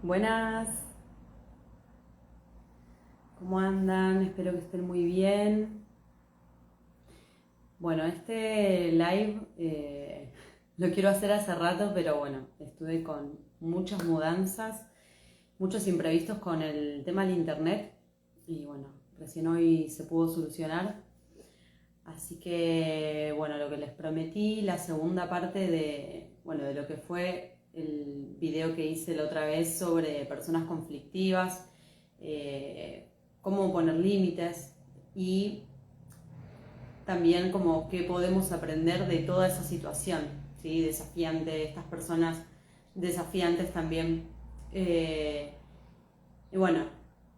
Buenas, ¿cómo andan? Espero que estén muy bien. Bueno, este live lo quiero hacer hace rato, pero bueno, estuve con muchas mudanzas, muchos imprevistos con el tema del internet y bueno, recién hoy se pudo solucionar. Así que bueno, lo que les prometí, la segunda parte de lo que fue el video que hice la otra vez sobre personas conflictivas, cómo poner límites y también como qué podemos aprender de toda esa situación, ¿sí? Desafiante, estas personas desafiantes también. Y bueno,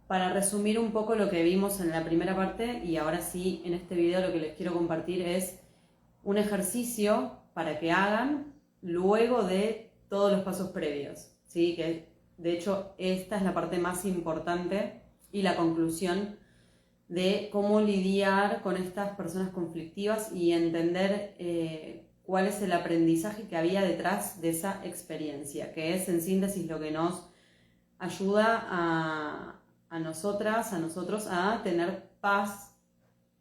para resumir un poco lo que vimos en la primera parte y ahora sí en este video lo que les quiero compartir es un ejercicio para que hagan luego de todos los pasos previos, ¿sí? Que de hecho esta es la parte más importante y la conclusión de cómo lidiar con estas personas conflictivas y entender cuál es el aprendizaje que había detrás de esa experiencia, que es en síntesis lo que nos ayuda a nosotras, a nosotros, a tener paz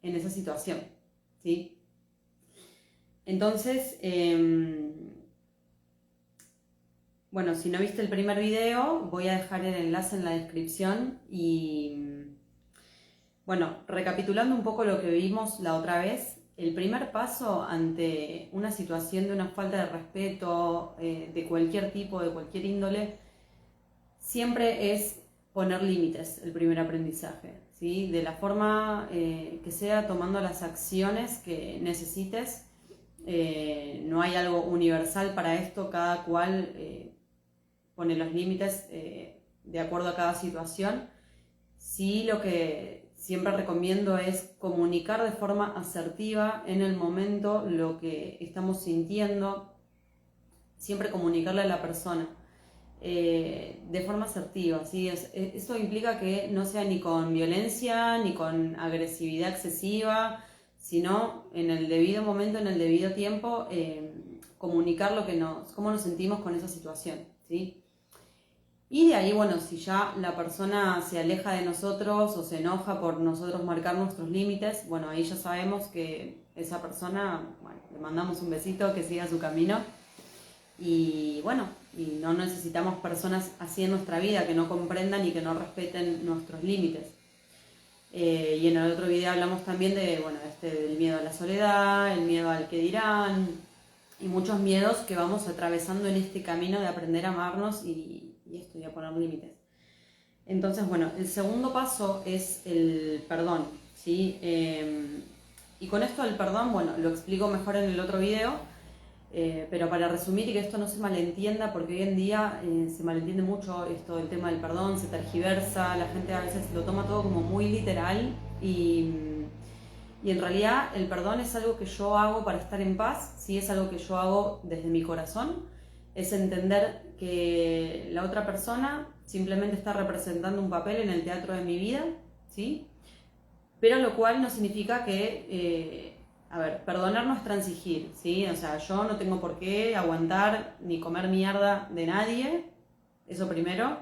en esa situación, ¿sí? Entonces, bueno, si no viste el primer video, voy a dejar el enlace en la descripción y, bueno, recapitulando un poco lo que vimos la otra vez, el primer paso ante una situación de una falta de respeto, de cualquier tipo, de cualquier índole, siempre es poner límites, el primer aprendizaje, ¿sí? De la forma que sea, tomando las acciones que necesites. No hay algo universal para esto, cada cual pone los límites de acuerdo a cada situación. Sí, lo que siempre recomiendo es comunicar de forma asertiva en el momento lo que estamos sintiendo, siempre comunicarle a la persona de forma asertiva, ¿sí? Eso implica que no sea ni con violencia ni con agresividad excesiva, sino en el debido momento, en el debido tiempo, comunicar cómo nos sentimos con esa situación, ¿sí? Y de ahí, bueno, si ya la persona se aleja de nosotros o se enoja por nosotros marcar nuestros límites, bueno, ahí ya sabemos que esa persona, bueno, le mandamos un besito, que siga su camino. Y bueno, y no necesitamos personas así en nuestra vida que no comprendan y que no respeten nuestros límites. Y en el otro video hablamos también del miedo a la soledad, el miedo al que dirán y muchos miedos que vamos atravesando en este camino de aprender a amarnos y esto, y a poner límites. Entonces, bueno, el segundo paso es el perdón, ¿sí? Y con esto del perdón, bueno, lo explico mejor en el otro video, pero para resumir y que esto no se malentienda, porque hoy en día se malentiende mucho esto del tema del perdón, se tergiversa, la gente a veces lo toma todo como muy literal y en realidad el perdón es algo que yo hago para estar en paz, ¿sí? Es algo que yo hago desde mi corazón, es entender que la otra persona simplemente está representando un papel en el teatro de mi vida, ¿sí? Pero lo cual no significa que, perdonar no es transigir, ¿sí? O sea, yo no tengo por qué aguantar ni comer mierda de nadie, eso primero.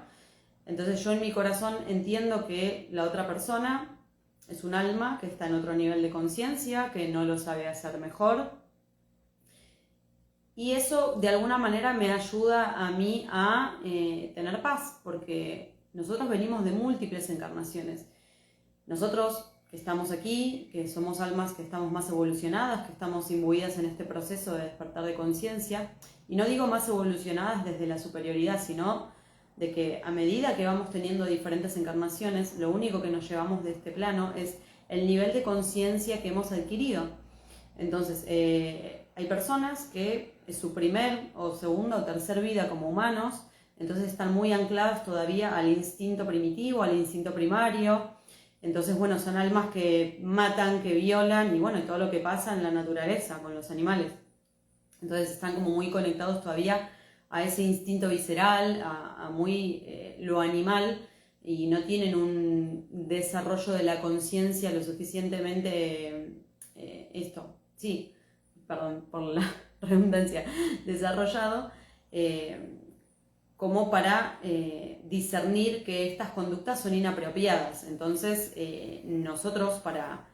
Entonces yo en mi corazón entiendo que la otra persona es un alma que está en otro nivel de conciencia, que no lo sabe hacer mejor. Y eso de alguna manera me ayuda a mí a tener paz, porque nosotros venimos de múltiples encarnaciones. Nosotros que estamos aquí, que somos almas que estamos más evolucionadas, que estamos imbuidas en este proceso de despertar de conciencia, y no digo más evolucionadas desde la superioridad, sino de que a medida que vamos teniendo diferentes encarnaciones, lo único que nos llevamos de este plano es el nivel de conciencia que hemos adquirido. Entonces, hay personas que es su primer o segunda o tercer vida como humanos, entonces están muy ancladas todavía al instinto primitivo, al instinto primario. Entonces, bueno, son almas que matan, que violan y bueno, todo lo que pasa en la naturaleza con los animales. Entonces están como muy conectados todavía a ese instinto visceral, a muy lo animal, y no tienen un desarrollo de la conciencia lo suficientemente perdón por la redundancia, desarrollado como para discernir que estas conductas son inapropiadas. Entonces, nosotros para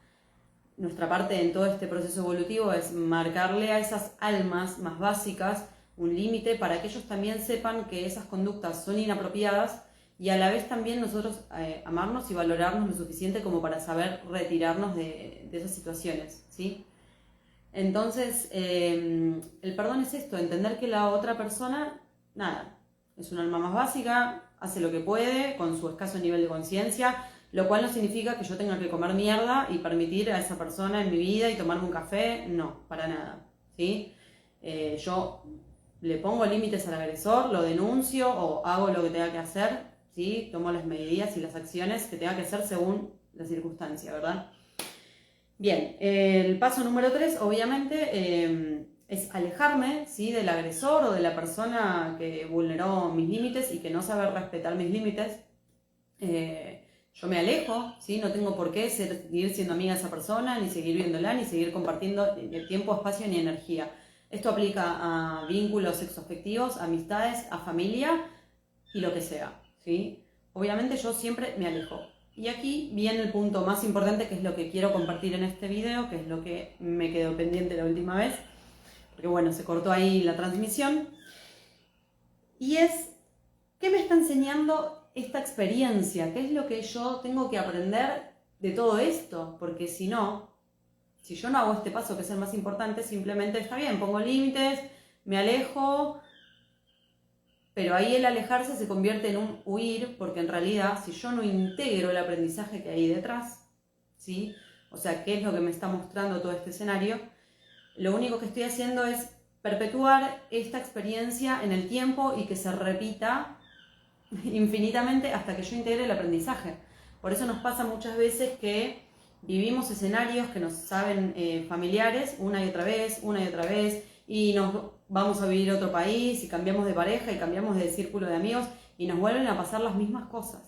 nuestra parte en todo este proceso evolutivo es marcarle a esas almas más básicas un límite para que ellos también sepan que esas conductas son inapropiadas y a la vez también nosotros amarnos y valorarnos lo suficiente como para saber retirarnos de esas situaciones, ¿sí? Entonces, el perdón es esto, entender que la otra persona, nada, es un alma más básica, hace lo que puede con su escaso nivel de conciencia, lo cual no significa que yo tenga que comer mierda y permitir a esa persona en mi vida y tomarme un café, no, para nada, ¿sí? Yo le pongo límites al agresor, lo denuncio o hago lo que tenga que hacer, ¿sí? Tomo las medidas y las acciones que tenga que hacer según la circunstancia, ¿verdad? Bien, el paso número 3, obviamente, es alejarme, ¿sí? Del agresor o de la persona que vulneró mis límites y que no sabe respetar mis límites. Yo me alejo, ¿sí? No tengo por qué seguir siendo amiga de esa persona, ni seguir viéndola, ni seguir compartiendo tiempo, espacio ni energía. Esto aplica a vínculos sexoafectivos, amistades, a familia y lo que sea, ¿sí? Obviamente yo siempre me alejo. Y aquí viene el punto más importante, que es lo que quiero compartir en este video, que es lo que me quedó pendiente la última vez, porque bueno, se cortó ahí la transmisión. Y es, ¿qué me está enseñando esta experiencia? ¿Qué es lo que yo tengo que aprender de todo esto? Porque si no, si yo no hago este paso, que es el más importante, simplemente está bien, pongo límites, me alejo, pero ahí el alejarse se convierte en un huir, porque en realidad si yo no integro el aprendizaje que hay detrás, ¿sí? O sea, ¿qué es lo que me está mostrando todo este escenario? Lo único que estoy haciendo es perpetuar esta experiencia en el tiempo y que se repita infinitamente hasta que yo integre el aprendizaje. Por eso nos pasa muchas veces que vivimos escenarios que nos saben familiares una y otra vez, y nos vamos a vivir a otro país y cambiamos de pareja y cambiamos de círculo de amigos y nos vuelven a pasar las mismas cosas.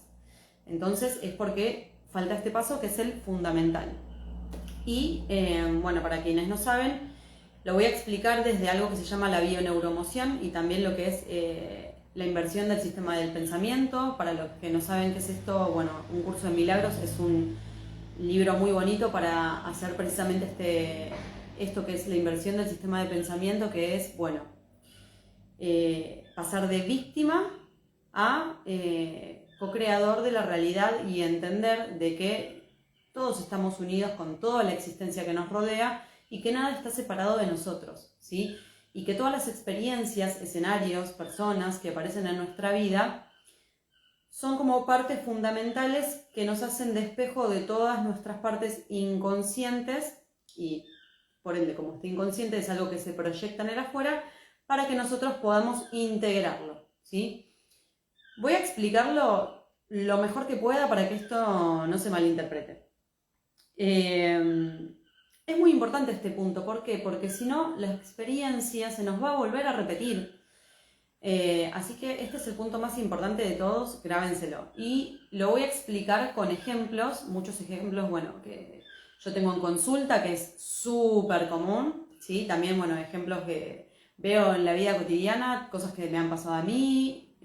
Entonces es porque falta este paso, que es el fundamental. Y bueno, para quienes no saben, lo voy a explicar desde algo que se llama la bioneuroemoción y también lo que es la inversión del sistema del pensamiento. Para los que no saben qué es esto, bueno, Un Curso de Milagros es un libro muy bonito para hacer precisamente esto que es la inversión del sistema de pensamiento, que es, bueno, pasar de víctima a co-creador de la realidad y entender de que todos estamos unidos con toda la existencia que nos rodea y que nada está separado de nosotros, ¿sí? Y que todas las experiencias, escenarios, personas que aparecen en nuestra vida son como partes fundamentales que nos hacen de espejo de todas nuestras partes inconscientes y por ende, como está inconsciente, es algo que se proyecta en el afuera para que nosotros podamos integrarlo, ¿sí? Voy a explicarlo lo mejor que pueda para que esto no se malinterprete. Es muy importante este punto, ¿por qué? Porque si no, la experiencia se nos va a volver a repetir. Así que este es el punto más importante de todos, grábenselo. Y lo voy a explicar con ejemplos, muchos ejemplos, bueno, que yo tengo en consulta, que es súper común, ¿sí? También, bueno, ejemplos que veo en la vida cotidiana, cosas que me han pasado a mí.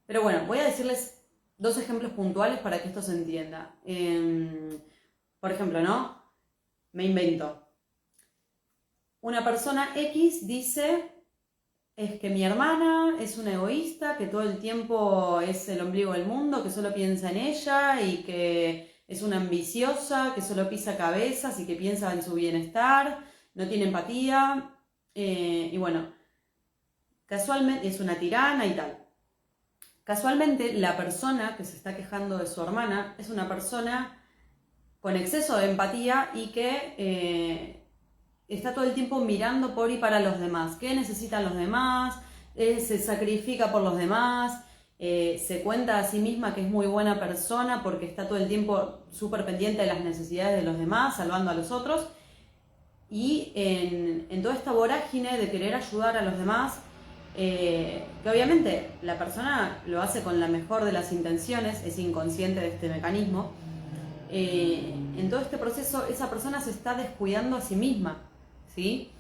Pero bueno, voy a decirles 2 ejemplos puntuales para que esto se entienda. Por ejemplo, ¿no? Me invento. Una persona X dice, es que mi hermana es una egoísta, que todo el tiempo es el ombligo del mundo, que solo piensa en ella y que es una ambiciosa, que solo pisa cabezas y que piensa en su bienestar, no tiene empatía, y bueno, casualmente es una tirana y tal. Casualmente la persona que se está quejando de su hermana es una persona con exceso de empatía y que está todo el tiempo mirando por y para los demás. ¿Qué necesitan los demás? Se sacrifica por los demás. Se cuenta a sí misma que es muy buena persona porque está todo el tiempo súper pendiente de las necesidades de los demás, salvando a los otros. Y en toda esta vorágine de querer ayudar a los demás, que obviamente la persona lo hace con la mejor de las intenciones, es inconsciente de este mecanismo, en todo este proceso esa persona se está descuidando a sí misma, ¿sí?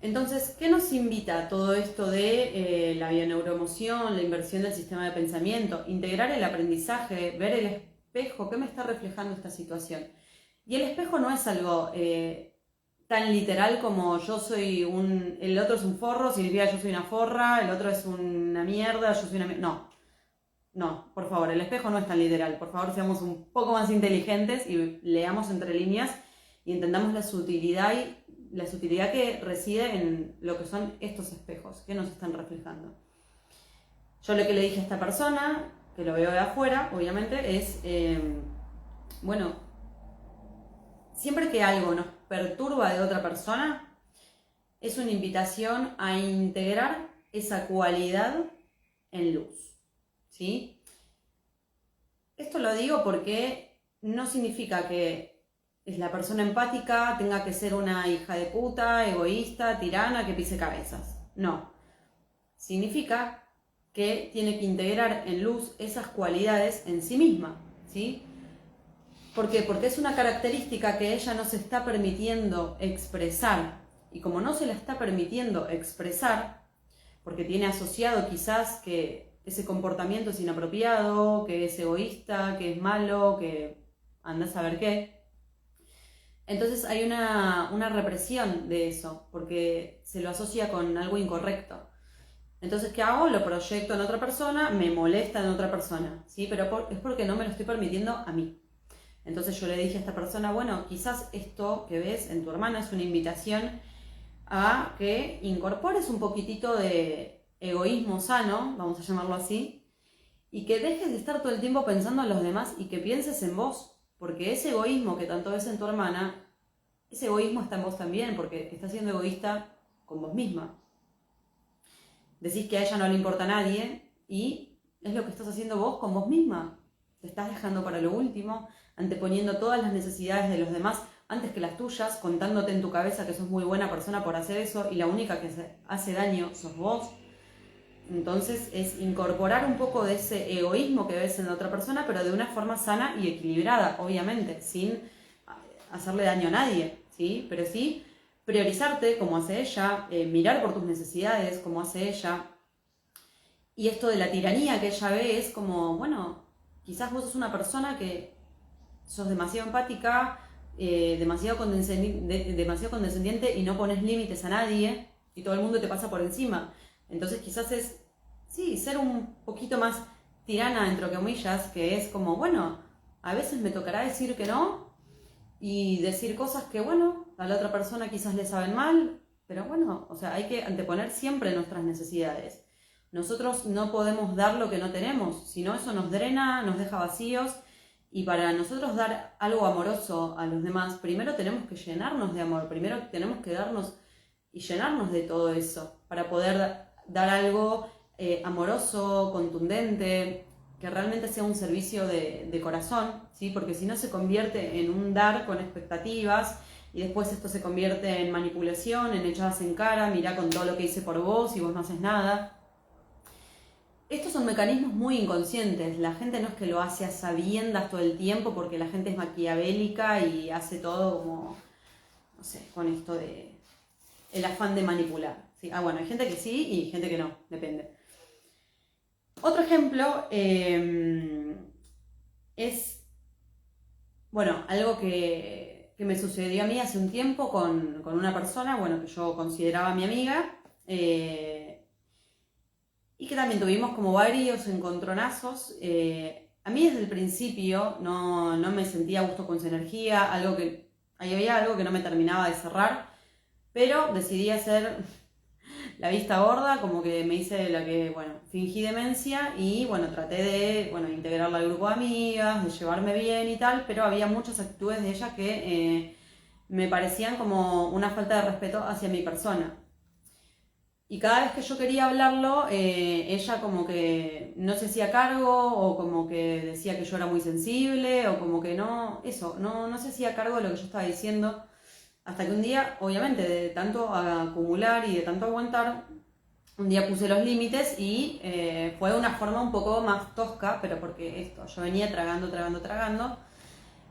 Entonces, ¿qué nos invita todo esto de la bioneuroemoción, la inversión del sistema de pensamiento? Integrar el aprendizaje, ver el espejo, ¿qué me está reflejando esta situación? Y el espejo no es algo tan literal como el otro es un forro, significa yo soy una forra, el otro es una mierda, yo soy una mierda. No, no, por favor, el espejo no es tan literal. Por favor, seamos un poco más inteligentes y leamos entre líneas y entendamos la sutilidad que reside en lo que son estos espejos que nos están reflejando. Yo lo que le dije a esta persona, que lo veo de afuera, obviamente, es, bueno, siempre que algo nos perturba de otra persona, es una invitación a integrar esa cualidad en luz, ¿sí? Esto lo digo porque no significa que la persona empática tenga que ser una hija de puta, egoísta, tirana, que pise cabezas. No. Significa que tiene que integrar en luz esas cualidades en sí misma, ¿sí? ¿Por qué? Porque es una característica que ella no se está permitiendo expresar. Y como no se la está permitiendo expresar, porque tiene asociado quizás que ese comportamiento es inapropiado, que es egoísta, que es malo, que anda a saber qué. Entonces hay una represión de eso, porque se lo asocia con algo incorrecto. Entonces, ¿qué hago? Lo proyecto en otra persona, me molesta en otra persona, ¿sí? Pero es porque no me lo estoy permitiendo a mí. Entonces yo le dije a esta persona, bueno, quizás esto que ves en tu hermana es una invitación a que incorpores un poquitito de egoísmo sano, vamos a llamarlo así, y que dejes de estar todo el tiempo pensando en los demás y que pienses en vos, porque ese egoísmo que tanto ves en tu hermana, ese egoísmo está en vos también, porque estás siendo egoísta con vos misma. Decís que a ella no le importa a nadie y es lo que estás haciendo vos con vos misma. Te estás dejando para lo último, anteponiendo todas las necesidades de los demás antes que las tuyas, contándote en tu cabeza que sos muy buena persona por hacer eso y la única que se hace daño sos vos. Entonces es incorporar un poco de ese egoísmo que ves en la otra persona, pero de una forma sana y equilibrada, obviamente, sin hacerle daño a nadie, ¿sí? Pero sí priorizarte como hace ella, mirar por tus necesidades como hace ella. Y esto de la tiranía que ella ve es como, bueno, quizás vos sos una persona que sos demasiado empática, demasiado condescendiente y no pones límites a nadie y todo el mundo te pasa por encima. Entonces quizás es, sí, ser un poquito más tirana, entre comillas, que es como, bueno, a veces me tocará decir que no y decir cosas que, bueno, a la otra persona quizás le saben mal, pero bueno, o sea, hay que anteponer siempre nuestras necesidades. Nosotros no podemos dar lo que no tenemos, si no eso nos drena, nos deja vacíos. Y para nosotros dar algo amoroso a los demás, primero tenemos que llenarnos de amor, primero tenemos que darnos y llenarnos de todo eso para poder dar algo amoroso, contundente, que realmente sea un servicio de corazón, ¿sí? Porque si no se convierte en un dar con expectativas y después esto se convierte en manipulación, en echadas en cara, mirá con todo lo que hice por vos y vos no haces nada. Estos son mecanismos muy inconscientes, la gente no es que lo hace a sabiendas todo el tiempo porque la gente es maquiavélica y hace todo como, no sé, con esto de el afán de manipular, ¿sí? Bueno, hay gente que sí y gente que no, depende. Otro ejemplo es, bueno, algo que me sucedió a mí hace un tiempo con una persona, bueno, que yo consideraba mi amiga, y que también tuvimos como varios encontronazos. A mí desde el principio no me sentía a gusto con su energía, había algo que no me terminaba de cerrar, pero decidí hacer la vista gorda, como que me hice la que, bueno, fingí demencia y, bueno, traté de, bueno, integrarla al grupo de amigas, de llevarme bien y tal, pero había muchas actitudes de ella que me parecían como una falta de respeto hacia mi persona. Y cada vez que yo quería hablarlo, ella como que no se hacía cargo, o como que decía que yo era muy sensible, o como que no se hacía cargo de lo que yo estaba diciendo. Hasta que un día, obviamente, de tanto acumular y de tanto aguantar, un día puse los límites y fue de una forma un poco más tosca, pero porque yo venía tragando,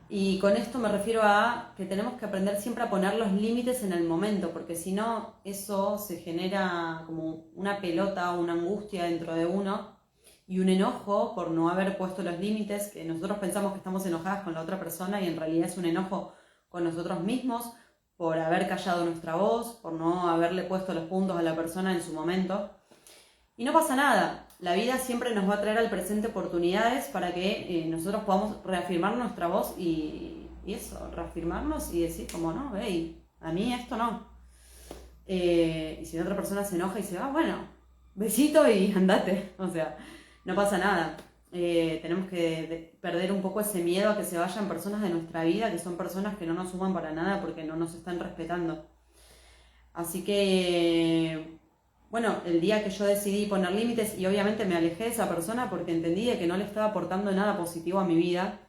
Y con esto me refiero a que tenemos que aprender siempre a poner los límites en el momento, porque si no, eso se genera como una pelota o una angustia dentro de uno y un enojo por no haber puesto los límites, que nosotros pensamos que estamos enojadas con la otra persona y en realidad es un enojo con nosotros mismos por haber callado nuestra voz, por no haberle puesto los puntos a la persona en su momento. Y no pasa nada, la vida siempre nos va a traer al presente oportunidades para que nosotros podamos reafirmar nuestra voz y eso, reafirmarnos y decir como no, hey, a mí esto no. Y si la otra persona se enoja y se va, bueno, besito y andate, o sea, no pasa nada. Tenemos que perder un poco ese miedo a que se vayan personas de nuestra vida, que son personas que no nos suman para nada porque no nos están respetando. Así que, bueno, el día que yo decidí poner límites y obviamente me alejé de esa persona porque entendí de que no le estaba aportando nada positivo a mi vida,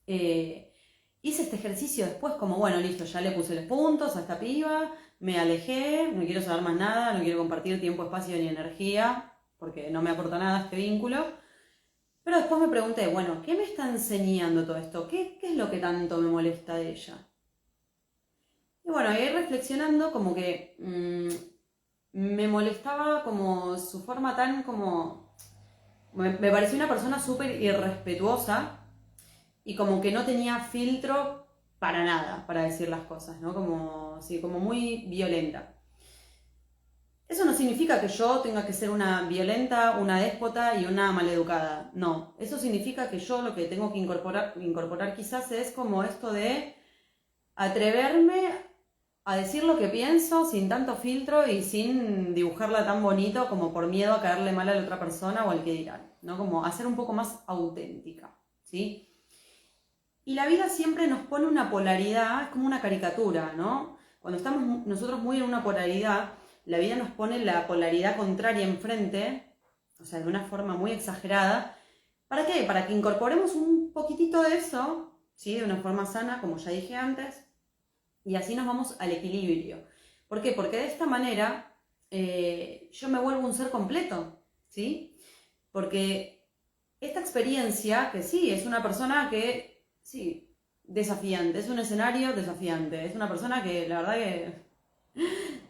hice este ejercicio después como, bueno, listo, ya le puse los puntos a esta piba, me alejé, no quiero saber más nada, no quiero compartir tiempo, espacio ni energía porque no me aporta nada este vínculo. Pero después me pregunté, bueno, ¿qué me está enseñando todo esto? ¿Qué es lo que tanto me molesta de ella? Y bueno, ahí reflexionando como que me molestaba como su forma tan como... Me pareció una persona súper irrespetuosa y como que no tenía filtro para nada, para decir las cosas, ¿no? Como, sí, como muy violenta. Eso no significa que yo tenga que ser una violenta, una déspota y una maleducada. No, eso significa que yo lo que tengo que incorporar quizás es como esto de atreverme a decir lo que pienso sin tanto filtro y sin dibujarla tan bonito como por miedo a caerle mal a la otra persona o al que dirán, ¿no? Como hacer un poco más auténtica, ¿sí? Y la vida siempre nos pone una polaridad, es como una caricatura, ¿no? Cuando estamos nosotros muy en una polaridad, la vida nos pone la polaridad contraria enfrente, o sea, de una forma muy exagerada. ¿Para qué? Para que incorporemos un poquitito de eso, ¿sí? De una forma sana, como ya dije antes, y así nos vamos al equilibrio. ¿Por qué? Porque de esta manera yo me vuelvo un ser completo, ¿sí? Porque esta experiencia, que sí, es una persona que, sí, desafiante, es un escenario desafiante, es una persona que la verdad que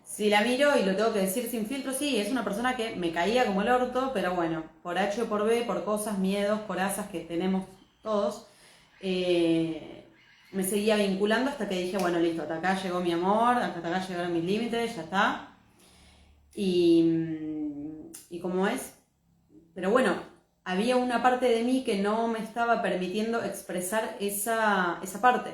si la miro y lo tengo que decir sin filtro, sí, es una persona que me caía como el orto, pero bueno, por H o por B, por cosas, miedos, corazas que tenemos todos, me seguía vinculando hasta que dije, bueno, listo, hasta acá llegó mi amor, hasta acá llegaron mis límites, ya está. Y como es, pero bueno, había una parte de mí que no me estaba permitiendo expresar esa parte.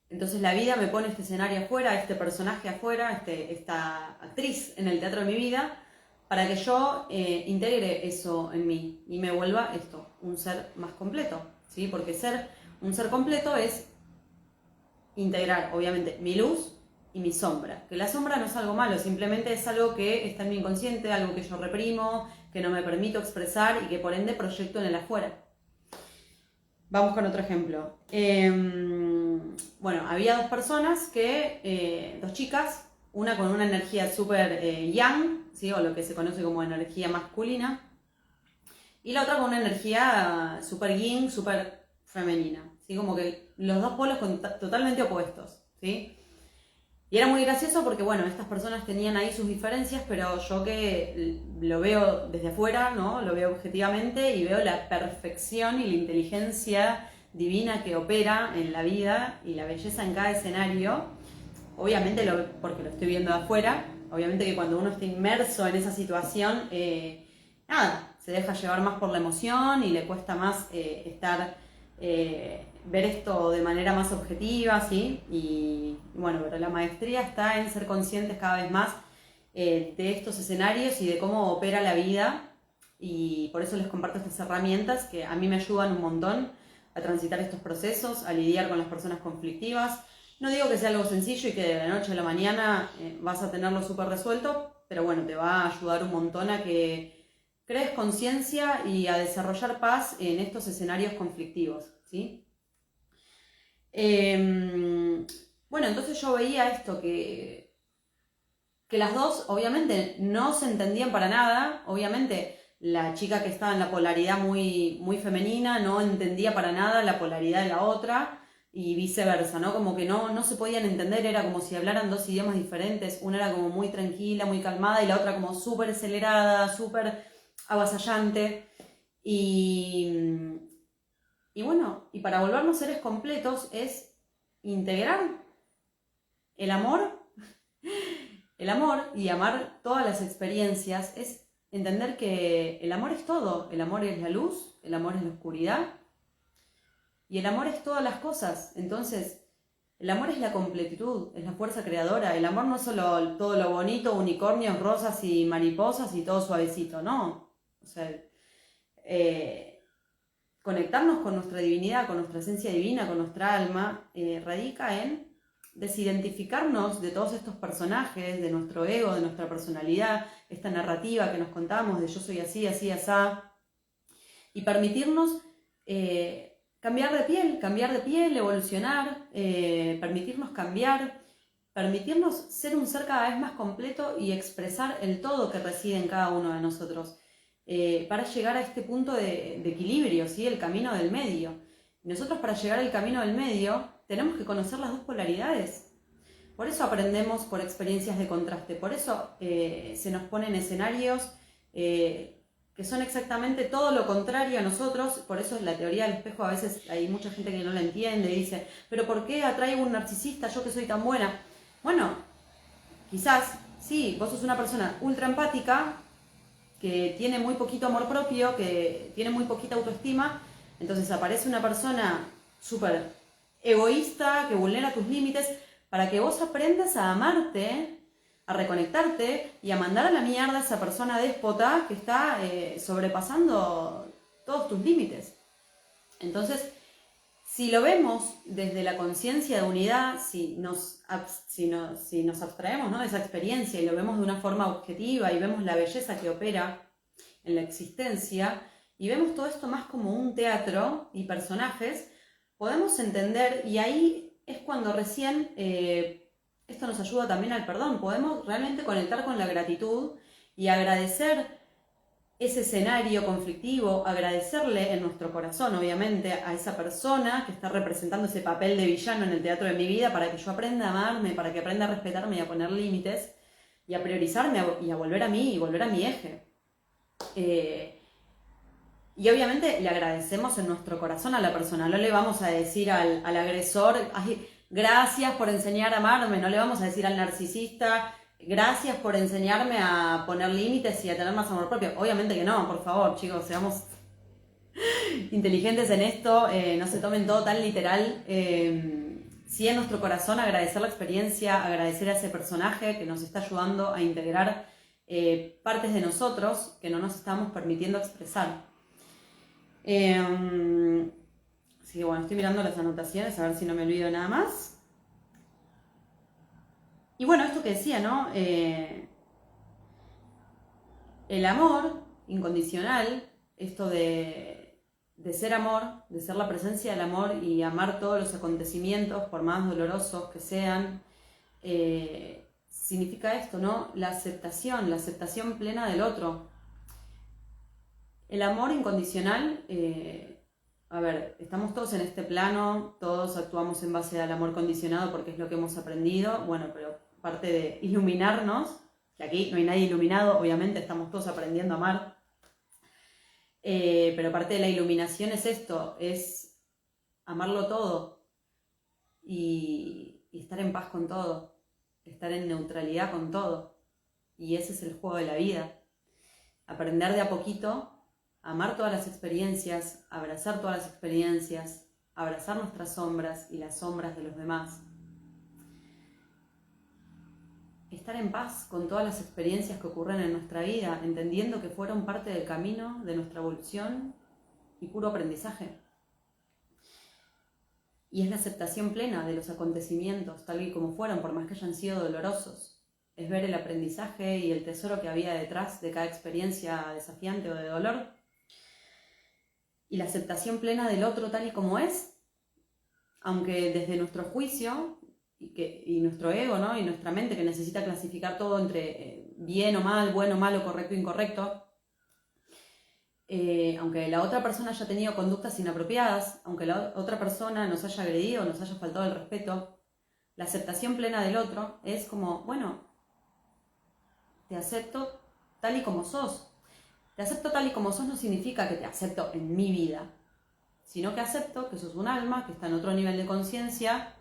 Entonces la vida me pone este escenario afuera, este personaje afuera, esta actriz en el teatro de mi vida, para que yo integre eso en mí y me vuelva esto, un ser más completo, ¿sí? Porque ser un ser completo es integrar, obviamente, mi luz y mi sombra. Que la sombra no es algo malo, simplemente es algo que está en mi inconsciente, algo que yo reprimo, que no me permito expresar y que por ende proyecto en el afuera. Vamos con otro ejemplo. Bueno, había dos personas dos chicas, una con una energía súper yang, ¿sí? O lo que se conoce como energía masculina, y la otra con una energía súper yin, súper femenina, ¿sí? Como que los dos polos totalmente opuestos, ¿sí? Y era muy gracioso porque, bueno, estas personas tenían ahí sus diferencias, pero yo que lo veo desde afuera, ¿no? Lo veo objetivamente y veo la perfección y la inteligencia divina que opera en la vida y la belleza en cada escenario. Obviamente, porque lo estoy viendo de afuera, obviamente que cuando uno está inmerso en esa situación, nada, se deja llevar más por la emoción y le cuesta más ver esto de manera más objetiva, ¿sí? Y bueno, pero la maestría está en ser conscientes cada vez más de estos escenarios y de cómo opera la vida, y por eso les comparto estas herramientas que a mí me ayudan un montón a transitar estos procesos, a lidiar con las personas conflictivas. No digo que sea algo sencillo y que de la noche a la mañana vas a tenerlo súper resuelto, pero bueno, te va a ayudar un montón a que crees conciencia y a desarrollar paz en estos escenarios conflictivos, ¿sí? Bueno, entonces yo veía esto, que las dos obviamente no se entendían para nada, obviamente la chica que estaba en la polaridad muy, muy femenina no entendía para nada la polaridad de la otra y viceversa, ¿no? Como que no se podían entender, era como si hablaran dos idiomas diferentes, una era como muy tranquila, muy calmada y la otra como súper acelerada, súper avasallante. Y, y bueno, y para volvernos seres completos es integrar el amor, el amor y amar todas las experiencias, es entender que el amor es todo, el amor es la luz, el amor es la oscuridad y el amor es todas las cosas. Entonces, el amor es la completitud, es la fuerza creadora. El amor no es solo todo lo bonito, unicornios, rosas y mariposas y todo suavecito, no. O sea, conectarnos con nuestra divinidad, con nuestra esencia divina, con nuestra alma, radica en desidentificarnos de todos estos personajes, de nuestro ego, de nuestra personalidad, esta narrativa que nos contamos de yo soy así, así, asá, y permitirnos cambiar de piel, evolucionar, permitirnos cambiar, permitirnos ser un ser cada vez más completo y expresar el todo que reside en cada uno de nosotros, para llegar a este punto de equilibrio, ¿sí? El camino del medio. Nosotros para llegar al camino del medio tenemos que conocer las dos polaridades. Por eso aprendemos por experiencias de contraste, por eso se nos ponen escenarios que son exactamente todo lo contrario a nosotros. Por eso es la teoría del espejo, a veces hay mucha gente que no la entiende y dice, pero ¿por qué atraigo un narcisista yo que soy tan buena? Bueno, quizás, sí, vos sos una persona ultra empática, que tiene muy poquito amor propio, que tiene muy poquita autoestima, entonces aparece una persona súper egoísta, que vulnera tus límites, para que vos aprendas a amarte, a reconectarte y a mandar a la mierda a esa persona déspota que está sobrepasando todos tus límites. Entonces, si lo vemos desde la conciencia de unidad, si nos abstraemos, ¿no?, de esa experiencia y lo vemos de una forma objetiva y vemos la belleza que opera en la existencia y vemos todo esto más como un teatro y personajes, podemos entender, y ahí es cuando recién esto nos ayuda también al perdón, podemos realmente conectar con la gratitud y agradecer ese escenario conflictivo, agradecerle en nuestro corazón, obviamente, a esa persona que está representando ese papel de villano en el teatro de mi vida, para que yo aprenda a amarme, para que aprenda a respetarme y a poner límites, y a priorizarme y a volver a mí y volver a mi eje. Y obviamente le agradecemos en nuestro corazón a la persona, no le vamos a decir al agresor, ay, gracias por enseñar a amarme, no le vamos a decir al narcisista, gracias por enseñarme a poner límites y a tener más amor propio. Obviamente que no, por favor, chicos, seamos inteligentes en esto, no se tomen todo tan literal. Sí, en nuestro corazón agradecer la experiencia, agradecer a ese personaje que nos está ayudando a integrar partes de nosotros que no nos estamos permitiendo expresar. Así que bueno, estoy mirando las anotaciones a ver si no me olvido nada más. Y bueno, esto que decía, ¿no? El amor incondicional, esto de ser amor, de ser la presencia del amor y amar todos los acontecimientos, por más dolorosos que sean, significa esto, ¿no? La aceptación plena del otro. El amor incondicional, a ver, estamos todos en este plano, todos actuamos en base al amor condicionado porque es lo que hemos aprendido, bueno, pero parte de iluminarnos, que aquí no hay nadie iluminado, obviamente estamos todos aprendiendo a amar, pero parte de la iluminación es esto, es amarlo todo y estar en paz con todo, estar en neutralidad con todo, y ese es el juego de la vida, aprender de a poquito, amar todas las experiencias, abrazar todas las experiencias, abrazar nuestras sombras y las sombras de los demás. Estar en paz con todas las experiencias que ocurren en nuestra vida, entendiendo que fueron parte del camino de nuestra evolución y puro aprendizaje. Y es la aceptación plena de los acontecimientos, tal y como fueron, por más que hayan sido dolorosos. Es ver el aprendizaje y el tesoro que había detrás de cada experiencia desafiante o de dolor. Y la aceptación plena del otro tal y como es, aunque desde nuestro juicio y nuestro ego, ¿no?, y nuestra mente que necesita clasificar todo entre bien o mal, bueno o malo, correcto o incorrecto, aunque la otra persona haya tenido conductas inapropiadas, aunque la otra persona nos haya agredido, nos haya faltado el respeto, la aceptación plena del otro es como, bueno, te acepto tal y como sos. Te acepto tal y como sos no significa que te acepto en mi vida, sino que acepto que sos un alma que está en otro nivel de conciencia,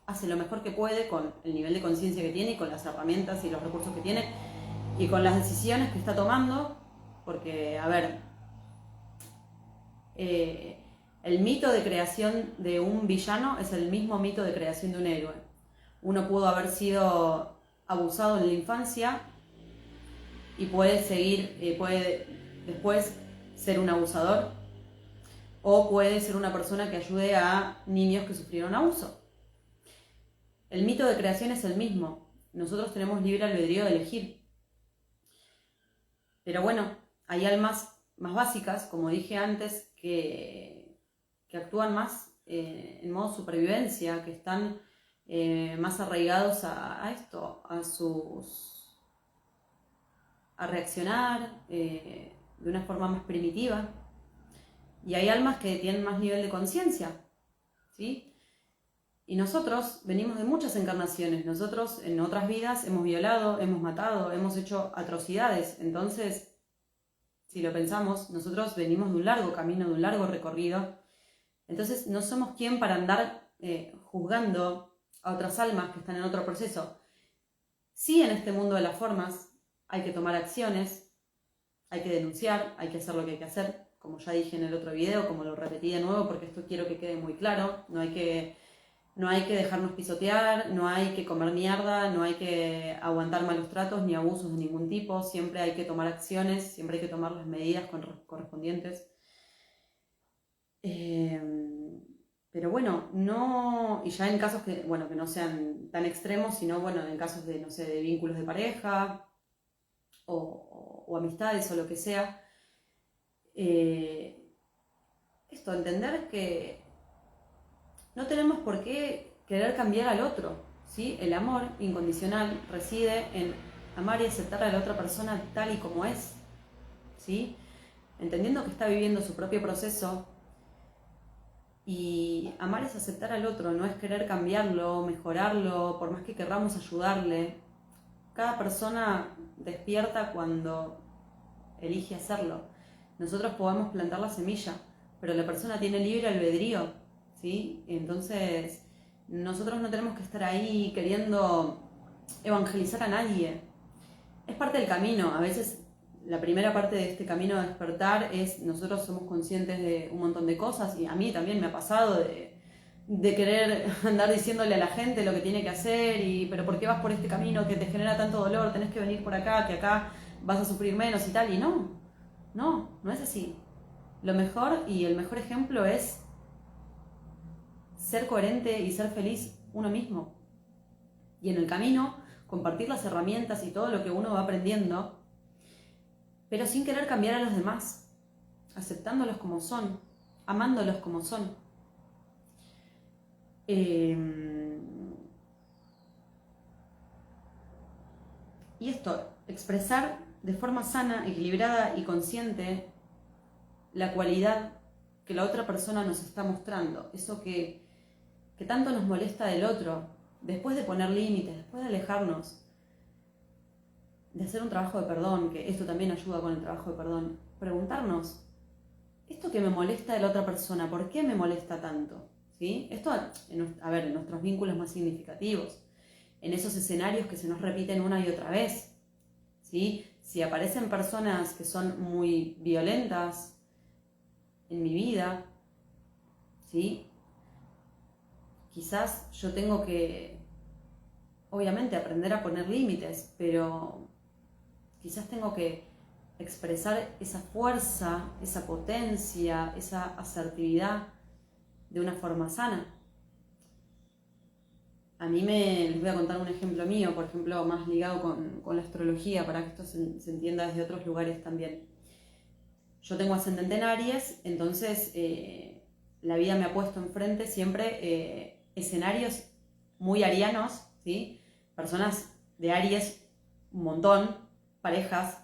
hace lo mejor que puede con el nivel de conciencia que tiene y con las herramientas y los recursos que tiene y con las decisiones que está tomando, porque, a ver, el mito de creación de un villano es el mismo mito de creación de un héroe. Uno pudo haber sido abusado en la infancia y puede seguir, puede después ser un abusador, o puede ser una persona que ayude a niños que sufrieron abuso. El mito de creación es el mismo. Nosotros tenemos libre albedrío de elegir. Pero bueno, hay almas más básicas, como dije antes, que actúan más en modo supervivencia, que están más arraigados a esto, a reaccionar de una forma más primitiva. Y hay almas que tienen más nivel de conciencia, ¿sí? Y nosotros venimos de muchas encarnaciones. Nosotros en otras vidas hemos violado, hemos matado, hemos hecho atrocidades. Entonces, si lo pensamos, nosotros venimos de un largo camino, de un largo recorrido. Entonces, no somos quien para andar juzgando a otras almas que están en otro proceso. Sí, en este mundo de las formas hay que tomar acciones, hay que denunciar, hay que hacer lo que hay que hacer. Como ya dije en el otro video, como lo repetí de nuevo porque esto quiero que quede muy claro, no hay que dejarnos pisotear, no hay que comer mierda, no hay que aguantar malos tratos ni abusos de ningún tipo, siempre hay que tomar acciones, siempre hay que tomar las medidas correspondientes. Pero bueno, no, y ya en casos que no sean tan extremos, sino bueno, en casos de, no sé, de vínculos de pareja o amistades o lo que sea, esto, entender que no tenemos por qué querer cambiar al otro, ¿sí? El amor incondicional reside en amar y aceptar a la otra persona tal y como es, ¿sí? Entendiendo que está viviendo su propio proceso, y amar es aceptar al otro, no es querer cambiarlo, mejorarlo, por más que querramos ayudarle. Cada persona despierta cuando elige hacerlo. Nosotros podemos plantar la semilla, pero la persona tiene libre albedrío, ¿sí? Entonces, nosotros no tenemos que estar ahí queriendo evangelizar a nadie. Es parte del camino. A veces la primera parte de este camino de despertar es nosotros somos conscientes de un montón de cosas, y a mí también me ha pasado de querer andar diciéndole a la gente lo que tiene que hacer, pero ¿por qué vas por este camino que te genera tanto dolor? Tenés que venir por acá, que acá vas a sufrir menos y tal. Y no es así. Lo mejor y el mejor ejemplo es ser coherente y ser feliz uno mismo. Y en el camino compartir las herramientas y todo lo que uno va aprendiendo, pero sin querer cambiar a los demás, aceptándolos como son, amándolos como son. Y esto, expresar de forma sana, equilibrada y consciente la cualidad que la otra persona nos está mostrando, eso que tanto nos molesta del otro, después de poner límites, después de alejarnos, de hacer un trabajo de perdón, que esto también ayuda con el trabajo de perdón, preguntarnos, esto que me molesta de la otra persona, ¿por qué me molesta tanto? ¿Sí? Esto, en nuestros vínculos más significativos, en esos escenarios que se nos repiten una y otra vez, ¿sí? Si aparecen personas que son muy violentas en mi vida, ¿sí? Quizás yo tengo que, obviamente, aprender a poner límites, pero quizás tengo que expresar esa fuerza, esa potencia, esa asertividad de una forma sana. Les voy a contar un ejemplo mío, por ejemplo, más ligado con la astrología, para que esto se entienda desde otros lugares también. Yo tengo ascendente en Aries, entonces la vida me ha puesto enfrente siempre escenarios muy arianos, ¿sí? Personas de Aries, un montón, parejas,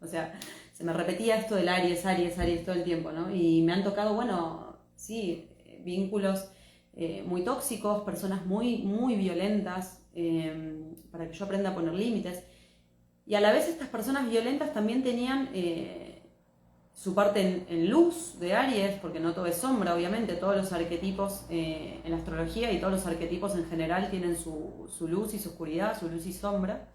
o sea, se me repetía esto del Aries, Aries, Aries todo el tiempo, ¿no? Y me han tocado, bueno, sí, vínculos muy tóxicos, personas muy, muy violentas, para que yo aprenda a poner límites. Y a la vez estas personas violentas también tenían su parte en luz de Aries, porque no todo es sombra, obviamente, todos los arquetipos en astrología y todos los arquetipos en general tienen su luz y su oscuridad, su luz y sombra.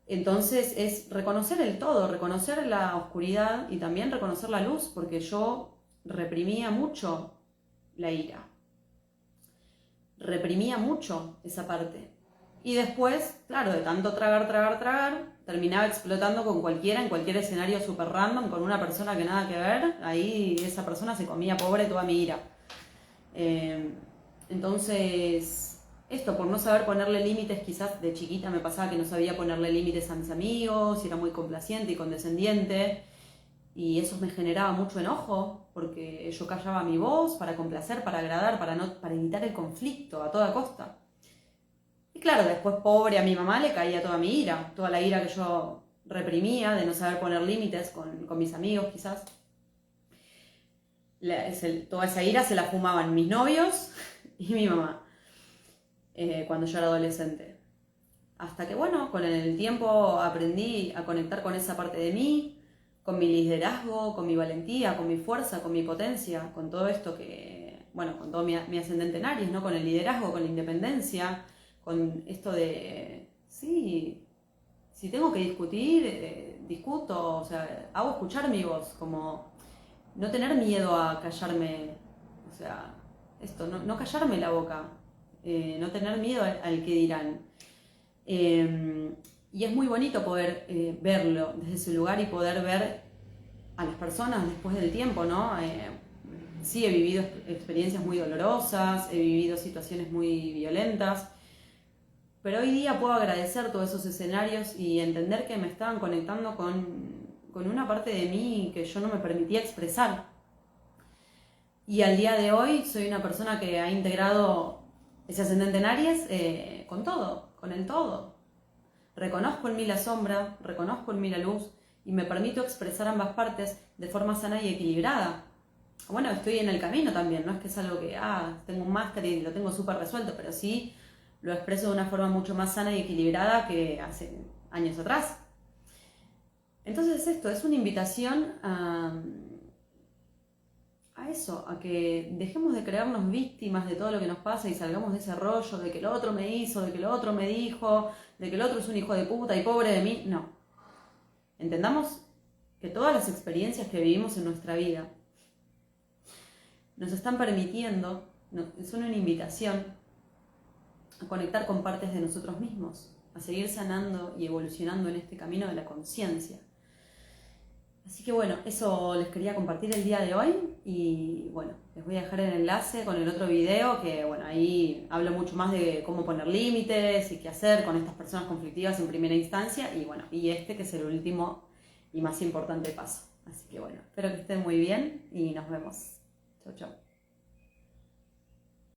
Entonces es reconocer el todo, reconocer la oscuridad y también reconocer la luz, porque yo reprimía mucho la ira, reprimía mucho esa parte. Y después, claro, de tanto tragar, terminaba explotando con cualquiera, en cualquier escenario súper random, con una persona que nada que ver, ahí esa persona se comía pobre toda mi ira. Entonces, esto, por no saber ponerle límites, quizás de chiquita me pasaba que no sabía ponerle límites a mis amigos, y era muy complaciente y condescendiente, y eso me generaba mucho enojo, porque yo callaba mi voz para complacer, para agradar, para evitar el conflicto a toda costa. Y claro, después pobre a mi mamá le caía toda mi ira, toda la ira que yo reprimía de no saber poner límites con mis amigos quizás. Toda esa ira se la fumaban mis novios y mi mamá cuando yo era adolescente. Hasta que bueno, con el tiempo aprendí a conectar con esa parte de mí, con mi liderazgo, con mi valentía, con mi fuerza, con mi potencia, con todo esto que, bueno, con todo mi ascendente en Aries, ¿no? Con el liderazgo, con la independencia, con esto de, sí, si tengo que discutir, discuto, o sea, hago escuchar mi voz, como no tener miedo a callarme, o sea, esto, no callarme la boca, no tener miedo al que dirán. Y es muy bonito poder verlo desde ese lugar y poder ver a las personas después del tiempo, ¿no? Sí, he vivido experiencias muy dolorosas, he vivido situaciones muy violentas, pero hoy día puedo agradecer todos esos escenarios y entender que me estaban conectando con una parte de mí que yo no me permitía expresar. Y al día de hoy soy una persona que ha integrado ese ascendente en Aries con todo, con el todo. Reconozco en mí la sombra, reconozco en mí la luz y me permito expresar ambas partes de forma sana y equilibrada. Bueno, estoy en el camino también, no es que es algo que, tengo un máster y lo tengo súper resuelto, pero sí lo expreso de una forma mucho más sana y equilibrada que hace años atrás. Entonces esto es una invitación a eso, a que dejemos de creernos víctimas de todo lo que nos pasa y salgamos de ese rollo de que el otro me hizo, de que el otro me dijo, de que el otro es un hijo de puta y pobre de mí. No. Entendamos que todas las experiencias que vivimos en nuestra vida nos están permitiendo, son una invitación a conectar con partes de nosotros mismos, a seguir sanando y evolucionando en este camino de la conciencia. Así que bueno, eso les quería compartir el día de hoy y bueno, les voy a dejar el enlace con el otro video que bueno, ahí hablo mucho más de cómo poner límites y qué hacer con estas personas conflictivas en primera instancia y bueno, y este que es el último y más importante paso. Así que bueno, espero que estén muy bien y nos vemos. Chau, chau.